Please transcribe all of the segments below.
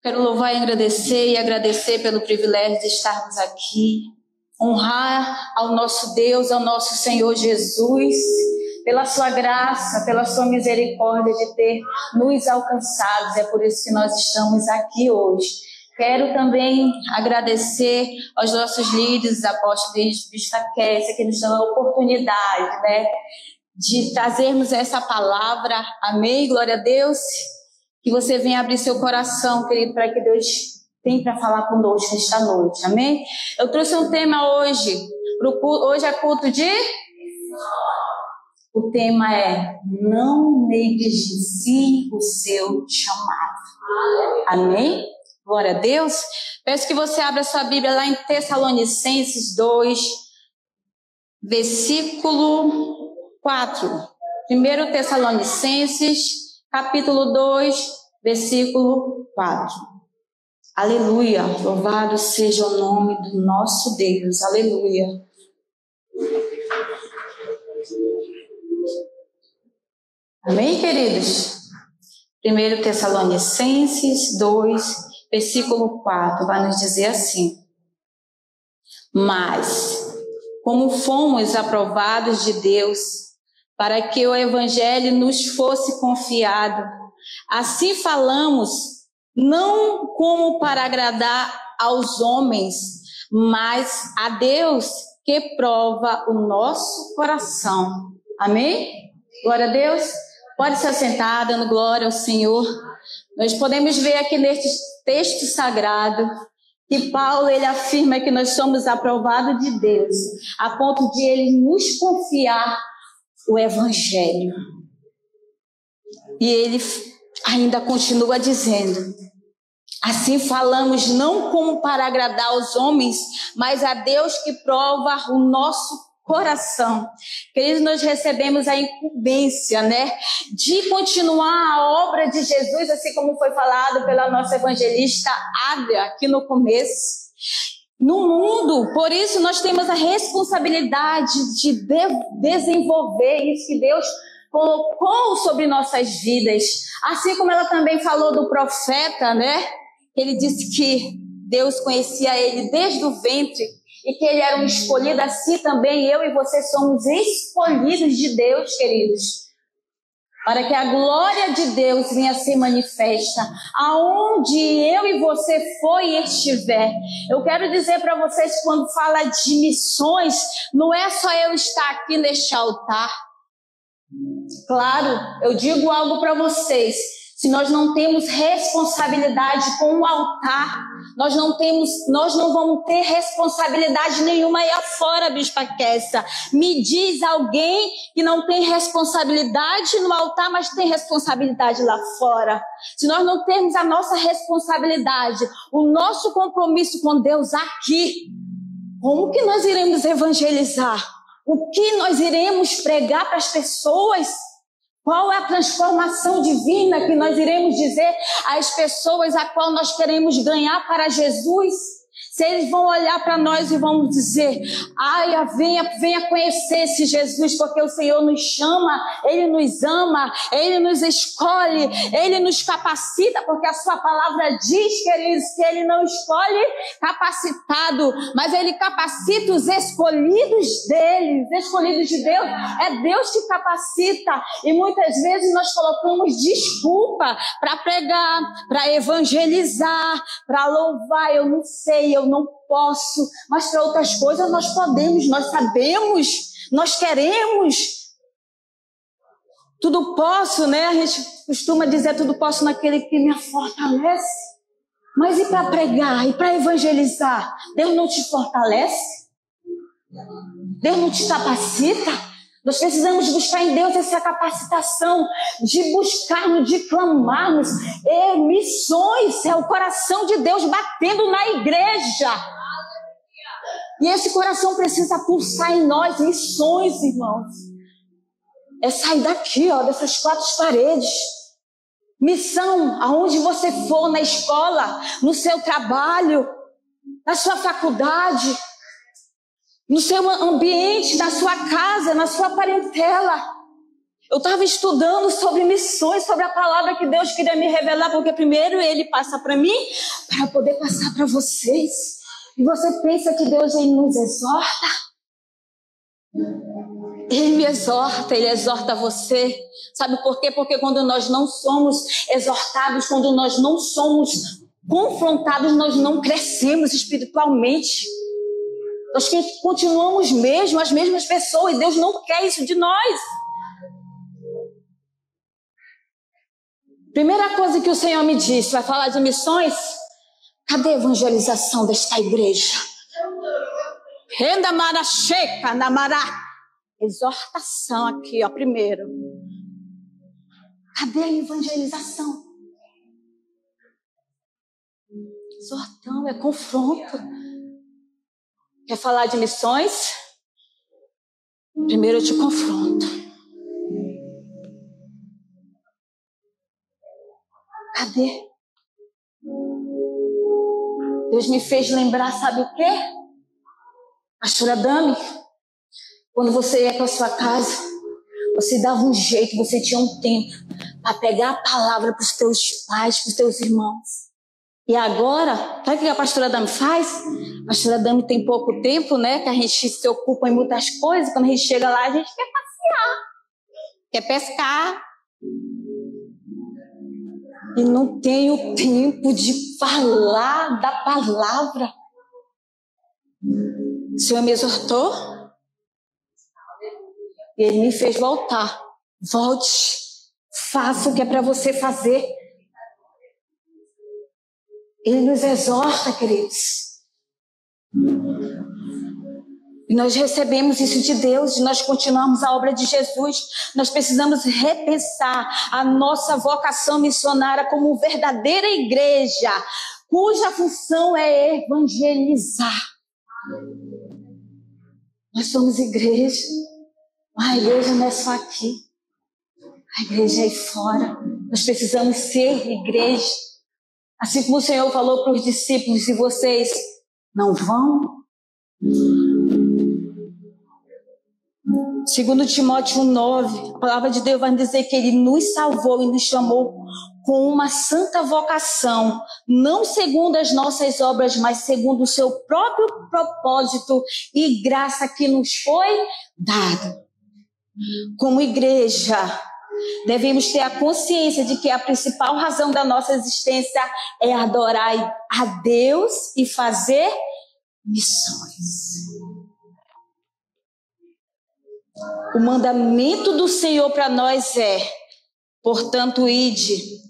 Quero louvar e agradecer pelo privilégio de estarmos aqui. Honrar ao nosso Deus, ao nosso Senhor Jesus, pela sua graça, pela sua misericórdia de ter nos alcançado. É por isso que nós estamos aqui hoje. Quero também agradecer aos nossos líderes, apóstolos Bispa Kessia, que nos dão a oportunidade, de trazermos essa palavra. Amém? Glória a Deus. Que você venha abrir seu coração, querido, para que Deus tenha para falar conosco esta noite. Amém? Eu trouxe um tema hoje. Hoje é culto de... O tema é: não negligencie o seu chamado. Amém? Glória a Deus. Peço que você abra sua Bíblia lá em Tessalonicenses 2, versículo 4. 1 Tessalonicenses, capítulo 2, versículo 4. Aleluia. Louvado seja o nome do nosso Deus. Aleluia. Amém, queridos? 1 Tessalonicenses 2, versículo 4, vai nos dizer assim: mas, como fomos aprovados de Deus, para que o Evangelho nos fosse confiado, assim falamos, não como para agradar aos homens, mas a Deus que prova o nosso coração. Amém? Glória a Deus. Pode se assentar, dando glória ao Senhor. Nós podemos ver aqui neste texto sagrado que Paulo, ele afirma que nós somos aprovados de Deus, a ponto de ele nos confiar o Evangelho. E ele ainda continua dizendo: assim falamos não como para agradar aos homens, mas a Deus que prova o nosso coração. Queridos, nós recebemos a incumbência, de continuar a obra de Jesus, assim como foi falado pela nossa evangelista Adria aqui no começo, no mundo. Por isso nós temos a responsabilidade de desenvolver isso que Deus colocou sobre nossas vidas. Assim como ela também falou do profeta, ele disse que Deus conhecia ele desde o ventre e que ele era um escolhido. Assim também eu e você somos escolhidos de Deus, queridos, para que a glória de Deus venha a ser manifesta aonde eu e você for e estiver. Eu quero dizer para vocês, quando fala de missões, não é só eu estar aqui neste altar. Claro, eu digo algo para vocês: se nós não temos responsabilidade com o altar, nós não vamos ter responsabilidade nenhuma aí afora, Bispa Kessia. Me diz alguém que não tem responsabilidade no altar, mas tem responsabilidade lá fora. Se nós não temos a nossa responsabilidade, o nosso compromisso com Deus aqui, como que nós iremos evangelizar? O que nós iremos pregar para as pessoas? Qual é a transformação divina que nós iremos dizer às pessoas a qual nós queremos ganhar para Jesus? Se eles vão olhar para nós e vão dizer: venha conhecer esse Jesus, porque o Senhor nos chama, Ele nos ama, Ele nos escolhe, Ele nos capacita, porque a sua palavra diz, queridos, que Ele não escolhe capacitado, mas Ele capacita os escolhidos dele. Os escolhidos de Deus, é Deus que capacita. E muitas vezes nós colocamos desculpa para pregar, para evangelizar, para louvar. Eu não sei, eu não posso, mas para outras coisas nós podemos, nós sabemos, nós queremos. Tudo posso, A gente costuma dizer: tudo posso naquele que me fortalece. Mas e para pregar, e para evangelizar? Deus não te fortalece? Deus não te capacita? Nós precisamos buscar em Deus essa capacitação de buscarmos, de clamarmos. Missões é o coração de Deus batendo na igreja. E esse coração precisa pulsar em nós. Missões, irmãos, é sair daqui, dessas quatro paredes. Missão, aonde você for, na escola, no seu trabalho, na sua faculdade, no seu ambiente, na sua casa, na sua parentela. Eu estava estudando sobre missões, sobre a palavra que Deus queria me revelar, porque primeiro Ele passa para mim, para poder passar para vocês. E você pensa que Deus Ele nos exorta? Ele me exorta, Ele exorta você. Sabe por quê? Porque quando nós não somos exortados, quando nós não somos confrontados, nós não crescemos espiritualmente. Nós continuamos mesmo as mesmas pessoas. Deus não quer isso de nós. Primeira coisa que o Senhor me disse, vai falar de missões? Cadê a evangelização desta igreja? Renda maracheca, namará. Exortação aqui, ó, primeiro. Cadê a evangelização? Exortão, é confronto. Quer falar de missões? Primeiro eu te confronto. Cadê? Deus me fez lembrar, sabe o quê? Pastora Dami, quando você ia para a sua casa, você dava um jeito, você tinha um tempo para pegar a palavra para os teus pais, para os teus irmãos. E agora, sabe o que a pastora Dami faz? A pastora Dami tem pouco tempo, né? Que a gente se ocupa em muitas coisas. Quando a gente chega lá, a gente quer passear, quer pescar. E não tenho tempo de falar da palavra. O Senhor me exortou. E Ele me fez voltar. Volte. Faça o que é para você fazer. Ele nos exorta, queridos. E nós recebemos isso de Deus, e nós continuamos a obra de Jesus. Nós precisamos repensar a nossa vocação missionária como verdadeira igreja, cuja função é evangelizar. Nós somos igreja. A igreja não é só aqui. A igreja é aí fora. Nós precisamos ser igreja. Assim como o Senhor falou para os discípulos, se vocês não vão... Segundo Timóteo 1:9, a palavra de Deus vai dizer que Ele nos salvou e nos chamou com uma santa vocação, não segundo as nossas obras, mas segundo o seu próprio propósito e graça que nos foi dado. Como igreja, devemos ter a consciência de que a principal razão da nossa existência é adorar a Deus e fazer missões. O mandamento do Senhor para nós é, portanto, ide,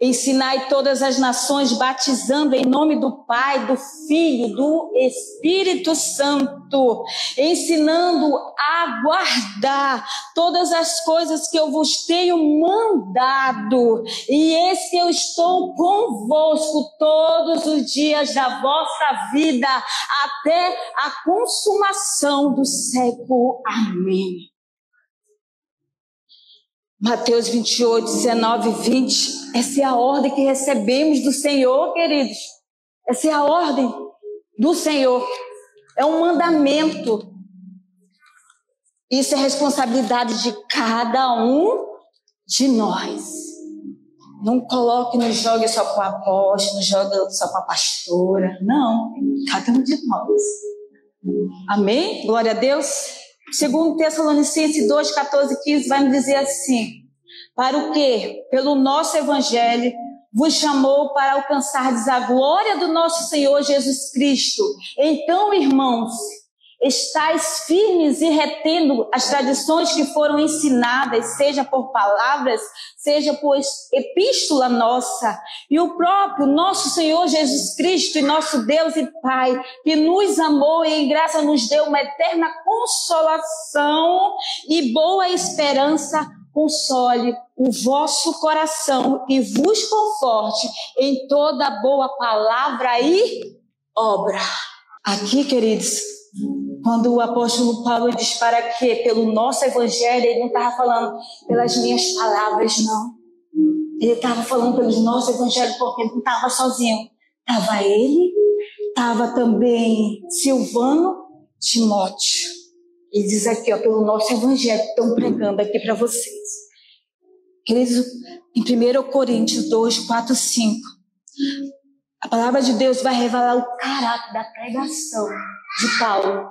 ensinai todas as nações, batizando em nome do Pai, do Filho, do Espírito Santo, ensinando a guardar todas as coisas que eu vos tenho mandado, e eis que eu estou convosco todos os dias da vossa vida, até a consumação do século. Amém. Mateus 28, 19 e 20. Essa é a ordem que recebemos do Senhor, queridos. Essa é a ordem do Senhor. É um mandamento. Isso é responsabilidade de cada um de nós. Não coloque, não jogue só para o apóstolo, não jogue só para a pastora. Não, cada um de nós. Amém? Glória a Deus. Segundo Tessalonicenses 2, 14 e 15, vai me dizer assim: para o que, pelo nosso evangelho, vos chamou para alcançardes a glória do nosso Senhor Jesus Cristo. Então, irmãos, estais firmes e retendo as tradições que foram ensinadas, seja por palavras, seja por epístola nossa, e o próprio nosso Senhor Jesus Cristo e nosso Deus e Pai, que nos amou e em graça nos deu uma eterna consolação e boa esperança, console o vosso coração e vos conforte em toda boa palavra e obra. Aqui, queridos, quando o apóstolo Paulo diz para quê? Pelo nosso evangelho, ele não estava falando pelas minhas palavras, não. Ele estava falando pelos nossos evangelhos, porque ele não estava sozinho. Estava ele, estava também Silvano, Timóteo. E diz aqui, ó, pelo nosso evangelho que estão pregando aqui para vocês. Queridos, em 1 Coríntios 2, 4, 5, a palavra de Deus vai revelar o caráter da pregação de Paulo.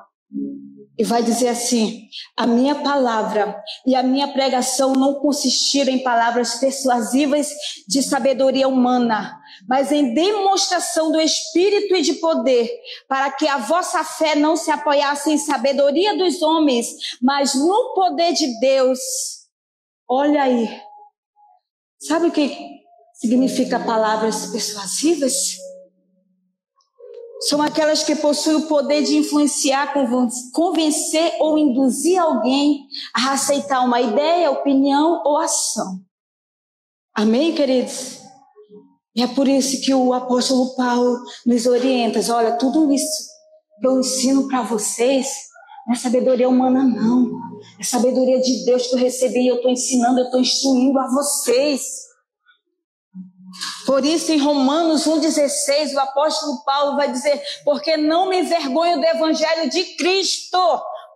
E vai dizer assim: a minha palavra e a minha pregação não consistiram em palavras persuasivas de sabedoria humana, mas em demonstração do Espírito e de poder, para que a vossa fé não se apoiasse em sabedoria dos homens, mas no poder de Deus. Olha aí. Sabe o que significa palavras persuasivas? São aquelas que possuem o poder de influenciar, convencer ou induzir alguém a aceitar uma ideia, opinião ou ação. Amém, queridos? E é por isso que o apóstolo Paulo nos orienta. Olha, tudo isso que eu ensino para vocês não é sabedoria humana, não. É sabedoria de Deus que eu recebi e eu estou ensinando, eu estou instruindo a vocês. Por isso, em Romanos 1,16, o apóstolo Paulo vai dizer: porque não me envergonho do evangelho de Cristo,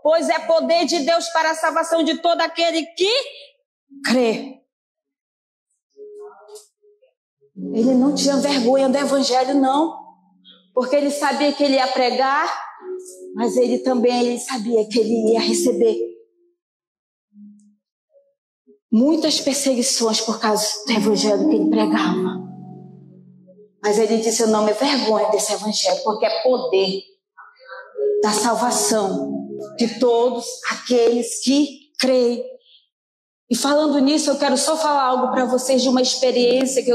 pois é poder de Deus para a salvação de todo aquele que crê. Ele não tinha vergonha do evangelho, não, porque ele sabia que ele ia pregar, mas ele também sabia que ele ia receber muitas perseguições por causa do evangelho que ele pregava. Mas ele disse: eu não me vergonho desse evangelho, porque é poder da salvação de todos aqueles que creem. E falando nisso, eu quero só falar algo para vocês de uma experiência que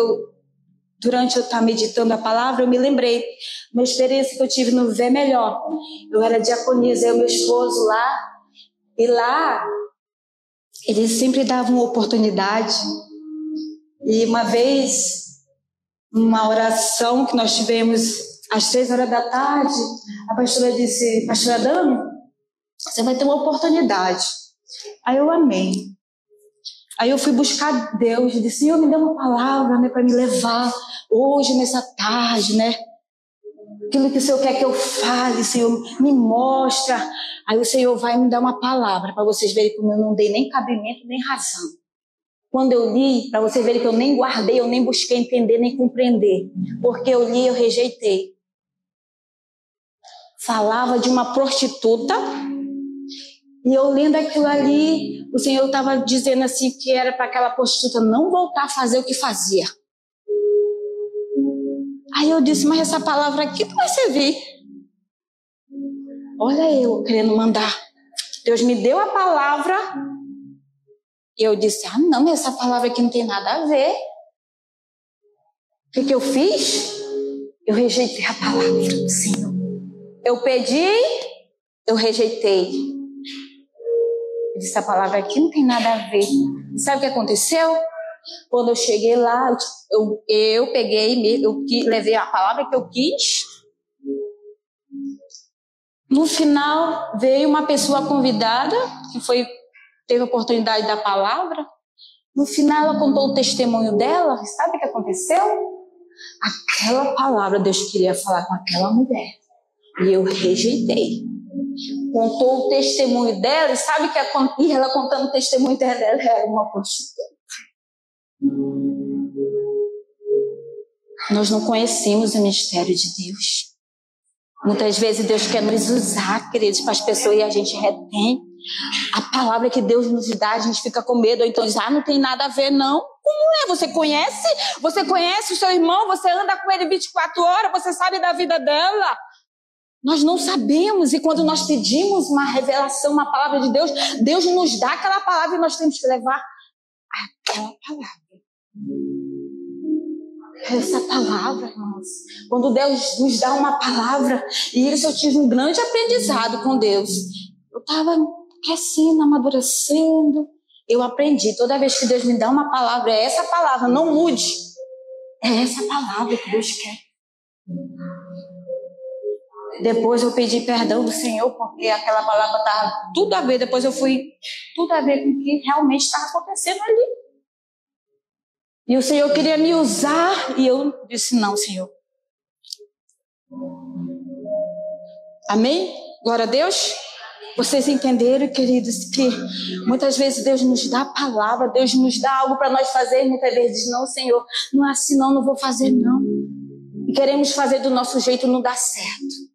durante eu estar meditando a palavra, eu me lembrei. Uma experiência que eu tive no Viver Melhor. Eu era diaconisa, eu e meu esposo lá. E lá, eles sempre davam oportunidade. E uma vez, uma oração que nós tivemos às 3 horas da tarde, a pastora disse: pastora Dami, você vai ter uma oportunidade. Aí eu amei. Aí eu fui buscar Deus e disse: Senhor, me dê uma palavra, né, para me levar hoje, nessa tarde, né? Aquilo que o Senhor quer que eu fale, Senhor, me mostra. Aí o Senhor vai me dar uma palavra para vocês verem como eu não dei nem cabimento, nem razão. Quando eu li, para vocês verem que eu nem guardei, eu nem busquei entender, nem compreender. Porque eu li, eu rejeitei. Falava de uma prostituta. E eu lendo aquilo ali, o Senhor estava dizendo assim que era para aquela prostituta não voltar a fazer o que fazia. Aí eu disse: mas essa palavra aqui não vai servir. Olha eu querendo mandar. Deus me deu a palavra. E eu disse: ah, não, essa palavra aqui não tem nada a ver. O que eu fiz? Eu rejeitei a palavra do Senhor. Eu pedi, eu rejeitei. Eu disse: a palavra aqui não tem nada a ver. E sabe o que aconteceu? Quando eu cheguei lá, eu peguei, eu levei a palavra que eu quis. No final, veio uma pessoa convidada, que teve a oportunidade da palavra. No final, ela contou o testemunho dela. Sabe o que aconteceu? Aquela palavra Deus queria falar com aquela mulher. E eu rejeitei. Contou o testemunho dela. E sabe que ela contando o testemunho dela, ela era uma prostituta. Nós não conhecemos o mistério de Deus. Muitas vezes Deus quer nos usar, queridos, para as pessoas, e a gente retém a palavra que Deus nos dá, a gente fica com medo, ou então diz: ah, não tem nada a ver, não. Como é? Você conhece o seu irmão, você anda com ele 24 horas, você sabe da vida dela. Nós não sabemos, e quando nós pedimos uma revelação, uma palavra de Deus, Deus nos dá aquela palavra e nós temos que levar aquela palavra. Essa palavra, irmãos, quando Deus nos dá uma palavra, e isso eu tive um grande aprendizado com Deus. Eu estava crescendo, amadurecendo. Eu aprendi, toda vez que Deus me dá uma palavra, é essa palavra, não mude. É essa palavra que Deus quer. Depois eu pedi perdão do Senhor, porque aquela palavra estava tudo a ver. Depois eu fui tudo a ver com o que realmente estava acontecendo ali. E o Senhor queria me usar, e eu disse: não, Senhor. Amém? Glória a Deus. Vocês entenderam, queridos, que muitas vezes Deus nos dá a palavra, Deus nos dá algo para nós fazer, muitas vezes não, Senhor, não é assim não vou fazer não. E queremos fazer do nosso jeito, não dá certo.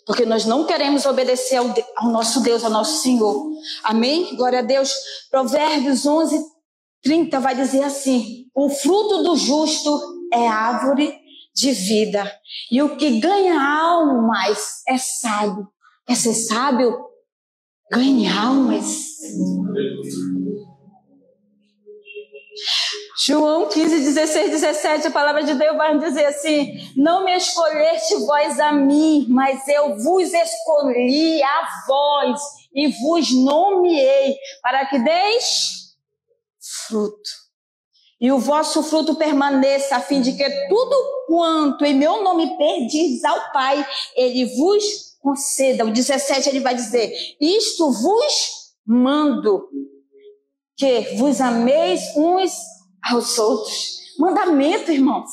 Porque nós não queremos obedecer ao nosso Deus, ao nosso Senhor. Amém? Glória a Deus. Provérbios 11:30 vai dizer assim: o fruto do justo é árvore de vida, e o que ganha almas é sábio. Quer ser sábio? Ganhe almas. João 15:16-17, a palavra de Deus vai dizer assim: não me escolheste vós a mim, mas eu vos escolhi a vós e vos nomeei para que deis fruto. E o vosso fruto permaneça, a fim de que tudo quanto em meu nome pedis ao Pai, Ele vos conceda. O 17 ele vai dizer: isto vos mando, que vos ameis uns aos outros. Mandamento, irmãos.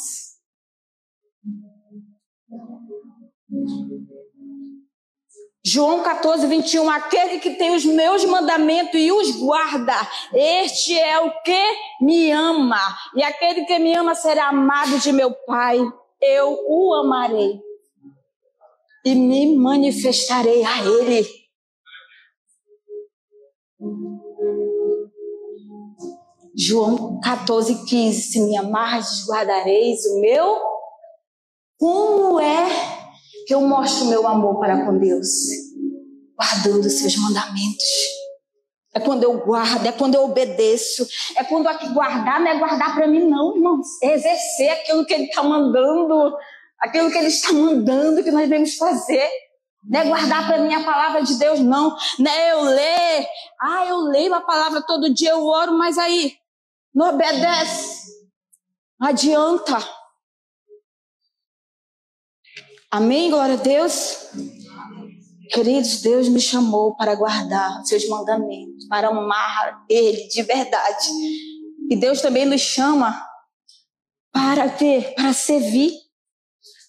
João 14:21, aquele que tem os meus mandamentos e os guarda, este é o que me ama. E aquele que me ama será amado de meu Pai. Eu o amarei e me manifestarei a ele. João 14:15, se me amardes, guardareis o meu. Como é que eu mostro o meu amor para com Deus? Guardando os seus mandamentos. É quando eu guardo, é quando eu obedeço. É quando aqui guardar não é guardar para mim não, irmãos. É exercer aquilo que Ele está mandando, aquilo que Ele está mandando que nós devemos fazer. Não é guardar para mim a palavra de Deus, não. Não é eu ler. Eu leio a palavra todo dia, eu oro, mas aí não obedece. Não adianta. Amém? Glória a Deus. Queridos, Deus me chamou para guardar seus mandamentos, para amar Ele de verdade. E Deus também nos chama para quê? Para servir.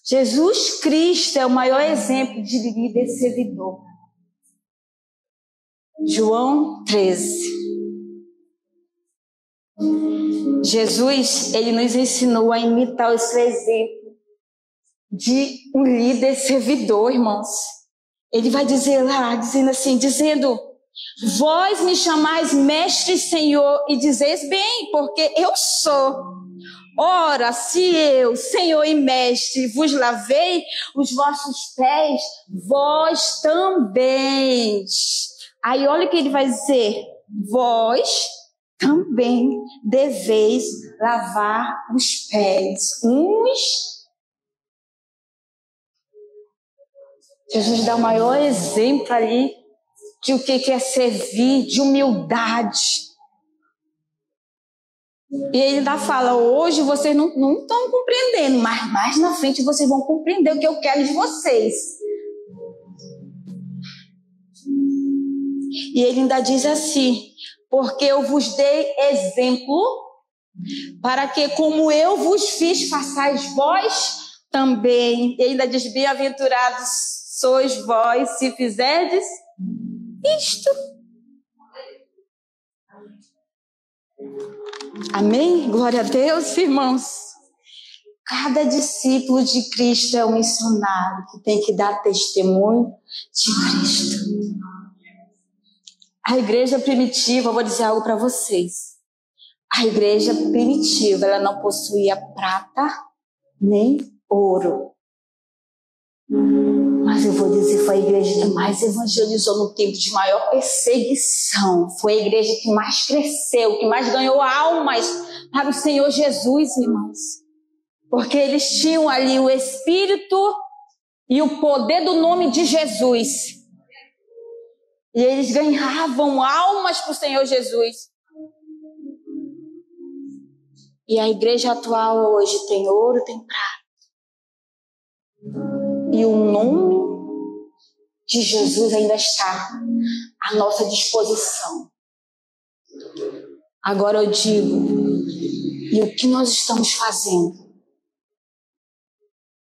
Jesus Cristo é o maior exemplo de líder servidor. João 13. Jesus, ele nos ensinou a imitar esse exemplo de um líder servidor, irmãos. Ele vai dizer lá, dizendo, vós me chamais mestre e Senhor, e dizeis bem, porque eu sou. Ora, se eu, Senhor e mestre, vos lavei os vossos pés, vós também. Aí olha o que ele vai dizer, vós também deveis lavar os pés uns. Jesus dá o maior exemplo ali de o que é servir, de humildade. E ele ainda fala, hoje vocês não estão compreendendo, mas mais na frente vocês vão compreender o que eu quero de vocês. E ele ainda diz assim, porque eu vos dei exemplo, para que como eu vos fiz, façais vós também. E ainda diz, bem-aventurados sois vós, se fizerdes isto. Amém? Glória a Deus, irmãos. Cada discípulo de Cristo é um missionário que tem que dar testemunho de Cristo. A igreja primitiva, eu vou dizer algo para vocês. A igreja primitiva, ela não possuía prata nem ouro. Mas eu vou dizer, foi a igreja que mais evangelizou no tempo de maior perseguição. Foi a igreja que mais cresceu, que mais ganhou almas para o Senhor Jesus, irmãos. Porque eles tinham ali o Espírito e o poder do nome de Jesus. E eles ganhavam almas para o Senhor Jesus. E a igreja atual hoje tem ouro, tem prata. E o nome de Jesus ainda está à nossa disposição. Agora eu digo, e o que nós estamos fazendo?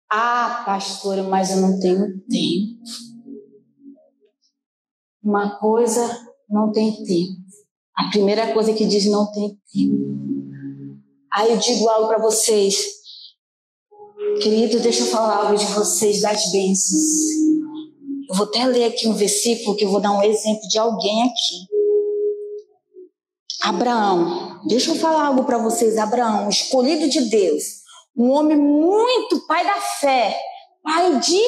Pastora, mas eu não tenho tempo. uma coisa não tem tempo. A primeira coisa que diz não tem tempo. Aí eu digo algo para vocês. Querido, deixa eu falar algo de vocês, das bênçãos. Eu vou até ler aqui um versículo que eu vou dar um exemplo de alguém aqui. Abraão, deixa eu falar algo para vocês. Abraão, escolhido de Deus, um homem muito pai da fé, pai de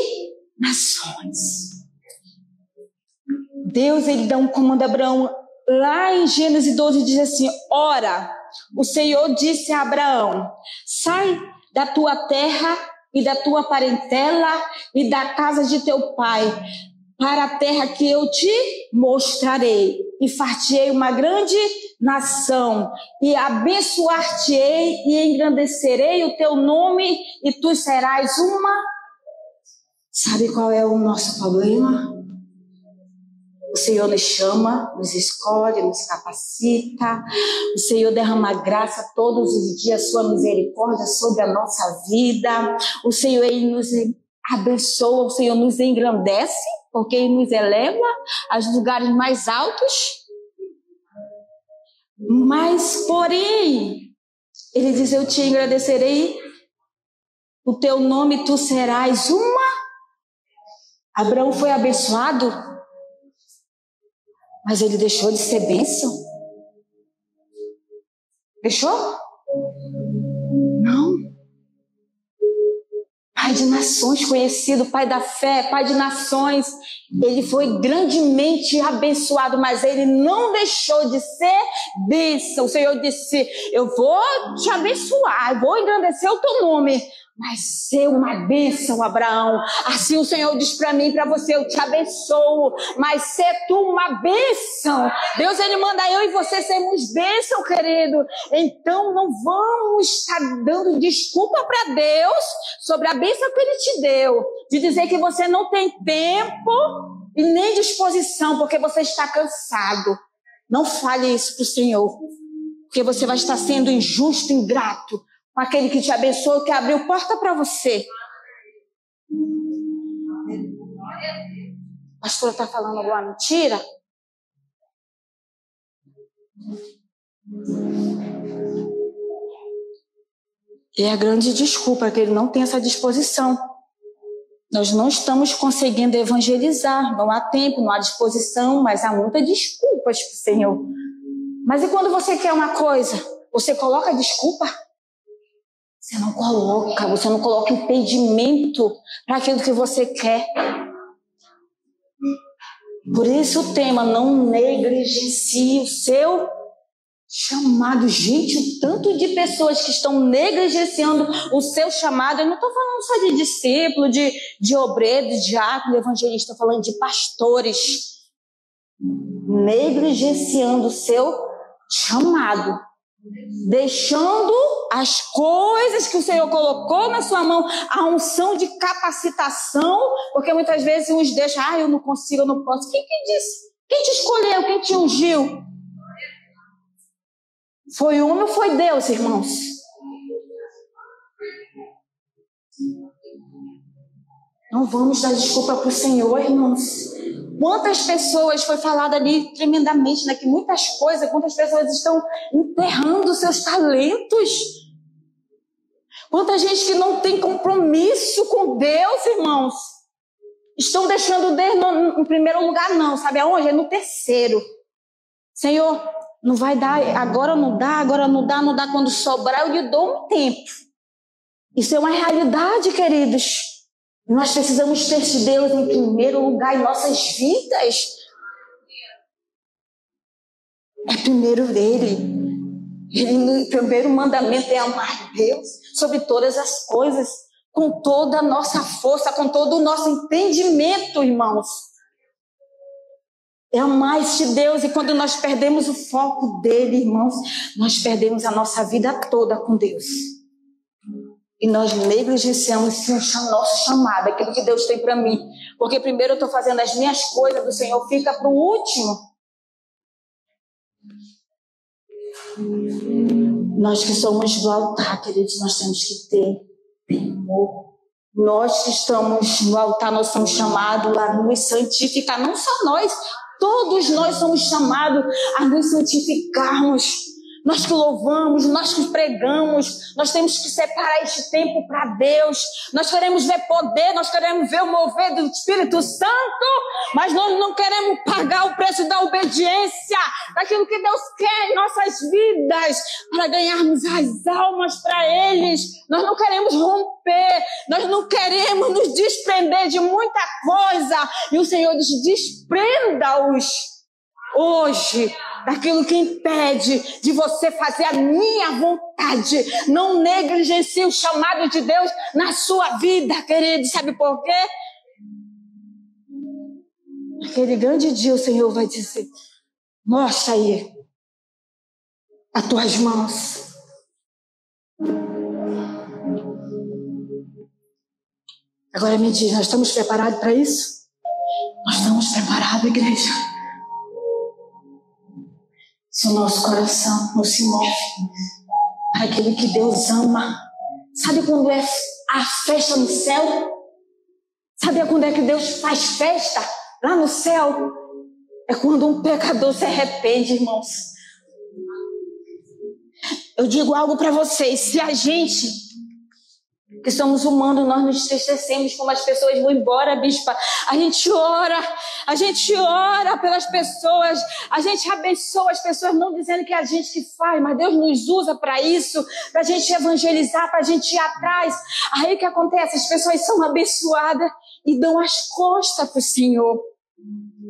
nações. Deus, ele dá um comando a Abraão, lá em Gênesis 12 diz assim: ora, o Senhor disse a Abraão, sai da tua terra e da tua parentela e da casa de teu pai, para a terra que eu te mostrarei, e far-te-ei uma grande nação, e abençoar-te-ei e engrandecerei o teu nome, e tu serás uma... Sabe qual é o nosso problema? O Senhor nos chama, nos escolhe, nos capacita. O Senhor derrama graça todos os dias, sua misericórdia sobre a nossa vida. O Senhor, ele nos abençoa, o Senhor nos engrandece, porque ele nos eleva aos lugares mais altos. Mas, porém, ele diz: eu te agradecerei, o teu nome tu serás uma... Abraão foi abençoado, mas ele deixou de ser bênção? Deixou? Não. Pai de nações, conhecido, pai da fé, pai de nações. Ele foi grandemente abençoado, mas ele não deixou de ser bênção. O Senhor disse: eu vou te abençoar, eu vou engrandecer o teu nome, mas ser uma bênção, Abraão. Assim o Senhor diz para mim e para você: eu te abençoo, mas ser tu uma bênção. Deus, ele manda eu e você sermos bênção, querido. Então não vamos estar dando desculpa para Deus sobre a bênção que ele te deu, de dizer que você não tem tempo e nem disposição porque você está cansado. Não fale isso para o Senhor, porque você vai estar sendo injusto, ingrato com aquele que te abençoou, que abriu porta para você. A pastora está falando alguma mentira? É a grande desculpa, que ele não tem essa disposição. Nós não estamos conseguindo evangelizar, não há tempo, não há disposição, mas há muitas desculpas para o Senhor. Mas e quando você quer uma coisa, você coloca desculpa? Você não coloca impedimento para aquilo que você quer. Por isso o tema: não negligencie o seu chamado. Gente, o tanto de pessoas que estão negligenciando o seu chamado. Eu não estou falando só de discípulo, de obreiro, de diácono, de evangelista. Estou falando de pastores negligenciando o seu chamado, deixando as coisas que o Senhor colocou na sua mão, a unção de capacitação, porque muitas vezes uns deixam: eu não consigo, eu não posso. Quem disse? Quem te escolheu? Quem te ungiu? Foi homem ou foi Deus, irmãos? Não vamos dar desculpa para o Senhor, irmãos. Quantas pessoas, foi falado ali tremendamente, né, que muitas quantas pessoas estão enterrando seus talentos. Quanta gente que não tem compromisso com Deus, irmãos. Estão deixando Deus em primeiro lugar, não. Sabe aonde? É no terceiro. Senhor, não vai dar, agora não dá. Quando sobrar, eu lhe dou um tempo. Isso é uma realidade, queridos. Nós precisamos ter Deus em primeiro lugar em nossas vidas. É primeiro Ele. O primeiro mandamento é amar Deus sobre todas as coisas, com toda a nossa força, com todo o nosso entendimento, irmãos. É amar este Deus, e quando nós perdemos o foco dele, irmãos, nós perdemos a nossa vida toda com Deus. E nós negligenciamos o nosso chamado, aquilo que Deus tem para mim. Porque primeiro eu estou fazendo as minhas coisas, o Senhor fica para o último. Nós que somos do altar, queridos, nós temos que ter temor. Nós que estamos no altar, nós somos chamados a nos santificar, não só nós, Todos nós somos chamados a nos santificarmos. Nós que louvamos, nós que pregamos, nós temos que separar este tempo para Deus. Nós queremos ver poder, nós queremos ver o mover do Espírito Santo, mas nós não queremos pagar o preço da obediência, daquilo que Deus quer em nossas vidas, para ganharmos as almas para eles. Nós não queremos romper, nós não queremos nos desprender de muita coisa. E o Senhor diz: desprenda-os hoje daquilo que impede de você fazer a minha vontade. Não negligencie o chamado de Deus na sua vida, querido. Sabe por quê? Naquele grande dia o Senhor vai dizer: mostra aí as tuas mãos. Agora me diz, nós estamos preparados para isso? Nós estamos preparados, igreja? Se o nosso coração não se move para aquilo que Deus ama. Sabe quando é a festa no céu? Sabe quando é que Deus faz festa lá no céu? É quando um pecador se arrepende, irmãos. Eu digo algo para vocês: se a gente, que somos humanos, nós nos entristecemos como as pessoas vão embora, bispa. A gente ora pelas pessoas, a gente abençoa as pessoas, não dizendo que é a gente que faz, mas Deus nos usa para isso, para a gente evangelizar, para a gente ir atrás. Aí o que acontece? As pessoas são abençoadas e dão as costas para o Senhor.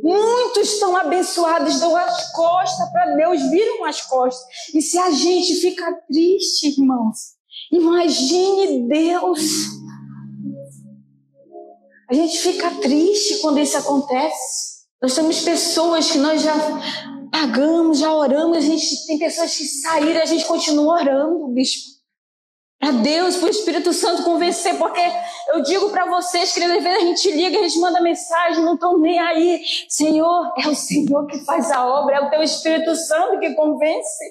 Muitos são abençoados, dão as costas para Deus, viram as costas. E se a gente fica triste, irmãos, imagine Deus. A gente fica triste quando isso acontece. Nós temos pessoas que nós já pagamos, já oramos. A gente tem pessoas que saíram, a gente continua orando, bispo, para Deus, para o Espírito Santo convencer. Porque eu digo para vocês que às vezes a gente liga, a gente manda mensagem, não estão nem aí. Senhor, é o Senhor que faz a obra, é o teu Espírito Santo que convence.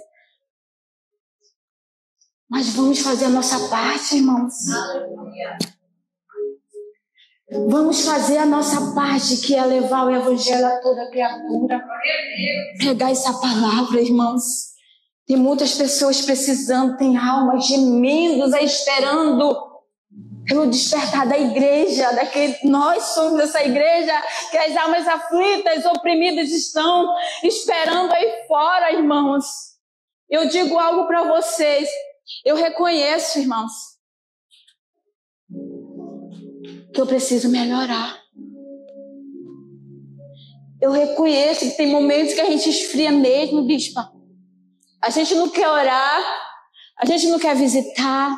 Mas vamos fazer a nossa parte, irmãos. Vamos fazer a nossa parte, que é levar o Evangelho a toda criatura. Pregar essa palavra, irmãos. Tem muitas pessoas precisando, tem almas gemendo, esperando pelo despertar da igreja, daquele, nós somos essa igreja, que as almas aflitas, oprimidas estão esperando aí fora, irmãos. Eu digo algo para vocês. Eu reconheço, irmãos, que eu preciso melhorar. Eu reconheço que tem momentos que a gente esfria mesmo, bispa. A gente não quer orar, a gente não quer visitar,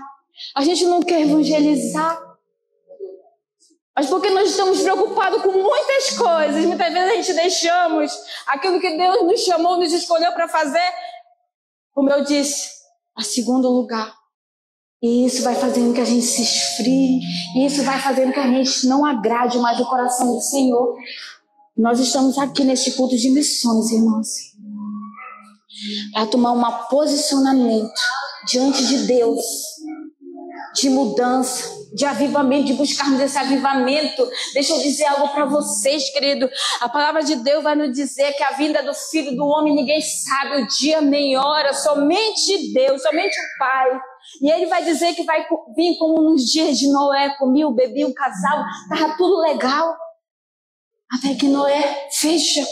a gente não quer evangelizar. Mas porque nós estamos preocupados com muitas coisas, muitas vezes a gente deixamos aquilo que Deus nos chamou, nos escolheu para fazer, como eu disse, a segundo lugar. E isso vai fazendo que a gente se esfrie. E isso vai fazendo que a gente não agrade mais o coração do Senhor. Nós estamos aqui neste culto de missões, irmãos, para tomar um posicionamento diante de Deus, de mudança, de avivamento, de buscarmos esse avivamento. Deixa eu dizer algo para vocês, querido. A palavra de Deus vai nos dizer que a vinda do Filho do Homem, ninguém sabe o dia nem hora, somente Deus, somente o Pai. E Ele vai dizer que vai vir como nos dias de Noé, comia, bebia, um casal, estava tudo legal, até que Noé fecha.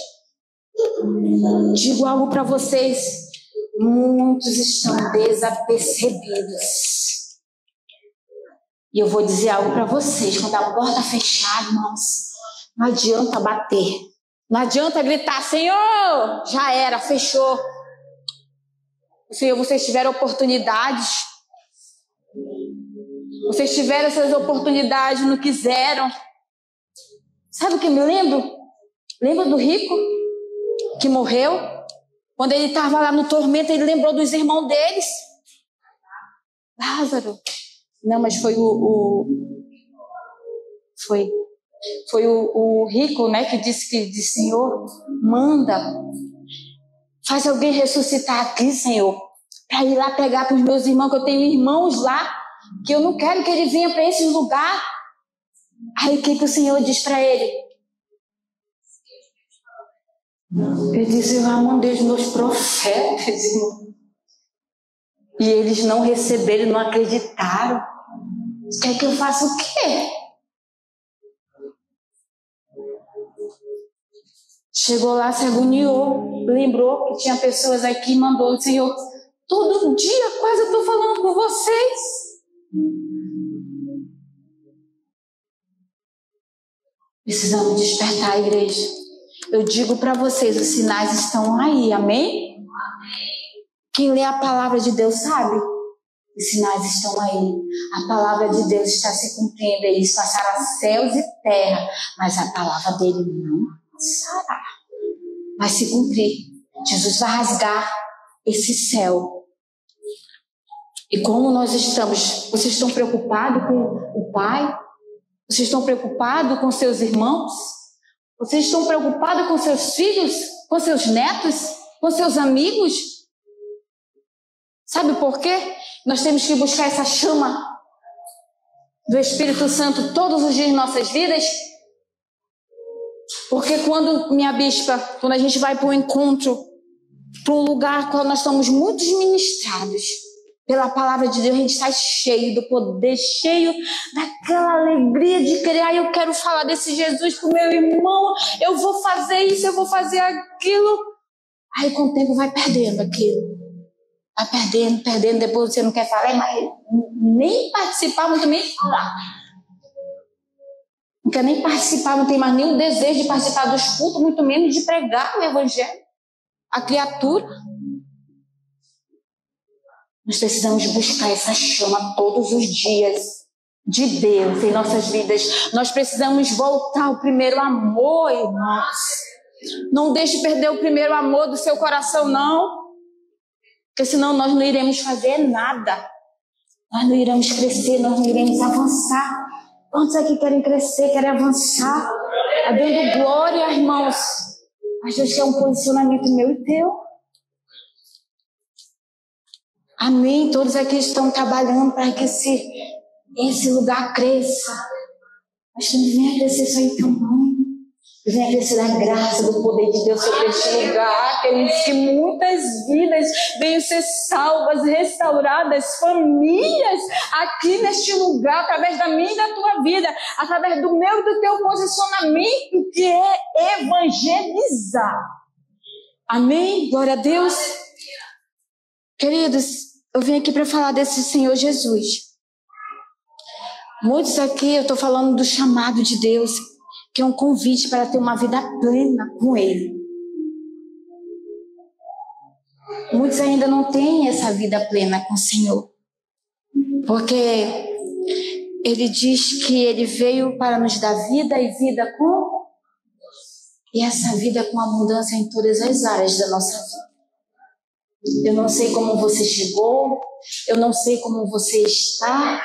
Digo algo para vocês: muitos estão desapercebidos. E eu vou dizer algo para vocês: quando a porta fechar, irmãos, não adianta bater, não adianta gritar: Senhor, já era, fechou. Senhor, vocês tiveram oportunidades, vocês tiveram essas oportunidades, não quiseram. Sabe o que me lembro? Lembra do rico que morreu? Quando ele estava lá no tormento, ele lembrou dos irmãos deles. Lázaro. Não, mas foi foi o rico, né, que disse Senhor, manda, faz alguém ressuscitar aqui, Senhor, para ir lá pegar para os meus irmãos, que eu tenho irmãos lá, que eu não quero que ele venha para esse lugar. Aí o que o Senhor diz para ele? Eu disse, eu mandei os meus profetas, irmão. E eles não receberam, não acreditaram. Quer que eu faça o quê? Chegou lá, se agoniou, lembrou que tinha pessoas aqui e mandou, Senhor, todo dia quase eu estou falando com vocês. Precisamos despertar a igreja. Eu digo para vocês, os sinais estão aí, amém? Quem lê a palavra de Deus sabe? Os sinais estão aí. A palavra de Deus está se cumprindo. Eles passaram céus e terra, mas a palavra dele não passará. Vai se cumprir. Jesus vai rasgar esse céu. E como nós estamos? Vocês estão preocupados com o Pai? Vocês estão preocupados com seus irmãos? Vocês estão preocupados com seus filhos? Com seus netos? Com seus amigos? Sabe por quê? Nós temos que buscar essa chama do Espírito Santo todos os dias em nossas vidas. Porque quando, minha bispa, quando a gente vai para um encontro, para um lugar quando nós estamos muito ministrados pela palavra de Deus, a gente sai cheio do poder, cheio daquela alegria de querer, eu quero falar desse Jesus para o meu irmão, eu vou fazer isso, eu vou fazer aquilo. Aí com o tempo vai perdendo aquilo. Vai perdendo, depois você não quer falar, mas nem participar, muito menos falar. Não quer nem participar, não tem mais nenhum desejo de participar dos cultos, muito menos de pregar o evangelho. A criatura. Nós precisamos buscar essa chama todos os dias de Deus em nossas vidas. Nós precisamos voltar ao primeiro amor, irmãos. Não deixe perder o primeiro amor do seu coração, não. Porque senão nós não iremos fazer nada. Nós não iremos crescer, nós não iremos avançar. Quantos aqui querem crescer, querem avançar? Dando glória, irmãos. Mas Deus quer um posicionamento meu e teu. Amém? Todos aqui estão trabalhando para que esse lugar cresça. Mas não venha crescer só em teu nome. Venha crescer a graça do poder de Deus sobre este lugar. Queremos que muitas vidas venham ser salvas, restauradas, famílias aqui neste lugar, através da minha e da tua vida, através do meu e do teu posicionamento, que é evangelizar. Amém? Glória a Deus. Queridos, eu vim aqui para falar desse Senhor Jesus. Muitos aqui, eu estou falando do chamado de Deus, que é um convite para ter uma vida plena com Ele. Muitos ainda não têm essa vida plena com o Senhor, porque Ele diz que Ele veio para nos dar vida e vida com... E essa vida com abundância em todas as áreas da nossa vida. Eu não sei como você chegou, eu não sei como você está,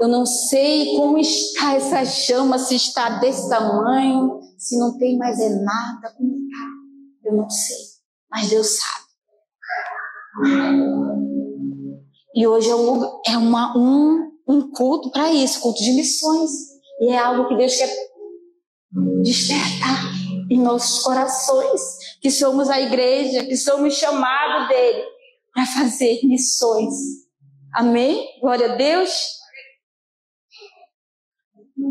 eu não sei como está essa chama, se está desse tamanho, se não tem mais nada, como está. Eu não sei, mas Deus sabe. E hoje é um culto para isso, culto de missões. E é algo que Deus quer despertar em nossos corações, que somos a igreja, que somos chamados dele para fazer missões. Amém? Glória a Deus.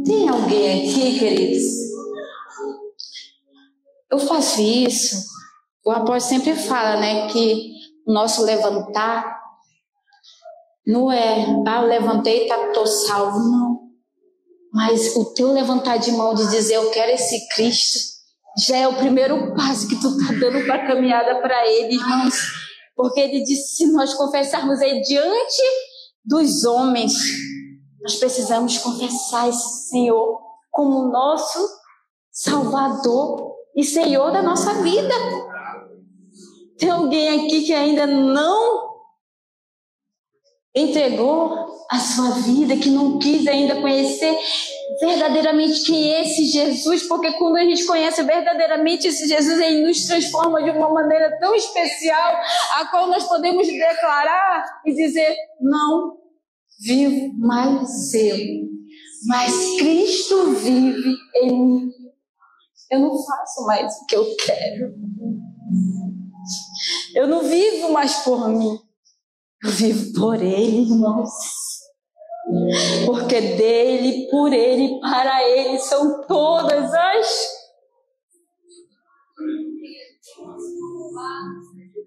Tem alguém aqui, queridos? Eu faço isso. O apóstolo sempre fala, né, que o nosso levantar não é, eu levantei, estou salvo, não. Mas o teu levantar de mão de dizer, eu quero esse Cristo, já é o primeiro passo que tu está dando para a caminhada para Ele, irmãos. Porque Ele disse, se nós confessarmos Ele diante dos homens, nós precisamos confessar esse Senhor como nosso Salvador e Senhor da nossa vida. Tem alguém aqui que ainda não entregou a sua vida, que não quis ainda conhecer verdadeiramente quem é esse Jesus? Porque quando a gente conhece verdadeiramente esse Jesus, Ele nos transforma de uma maneira tão especial, a qual nós podemos declarar e dizer, não vivo mais eu, mas Cristo vive em mim. eu não faço mais o que eu quero. Eu não vivo mais por mim. Eu vivo por Ele, irmãos. Porque dele, por Ele, para Ele são todas as...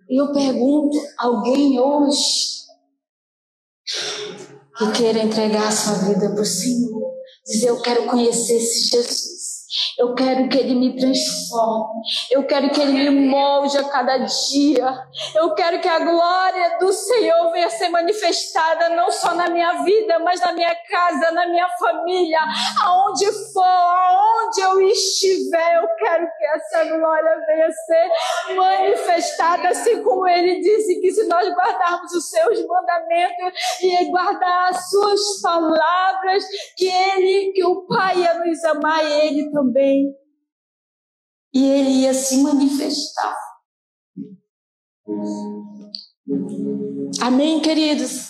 E eu pergunto, alguém hoje que queira entregar a sua vida para o Senhor, dizer, eu quero conhecer esse Jesus. Eu quero que Ele me transforme. Eu quero que Ele me molde a cada dia. Eu quero que a glória do Senhor venha ser manifestada não só na minha vida, mas na minha casa, na minha família, aonde for, aonde eu estiver. Eu quero que essa glória venha ser manifestada, assim como Ele disse que se nós guardarmos os seus mandamentos e guardar as suas palavras, que o Pai ia nos amar e Ele também. E Ele ia se manifestar. Amém, queridos?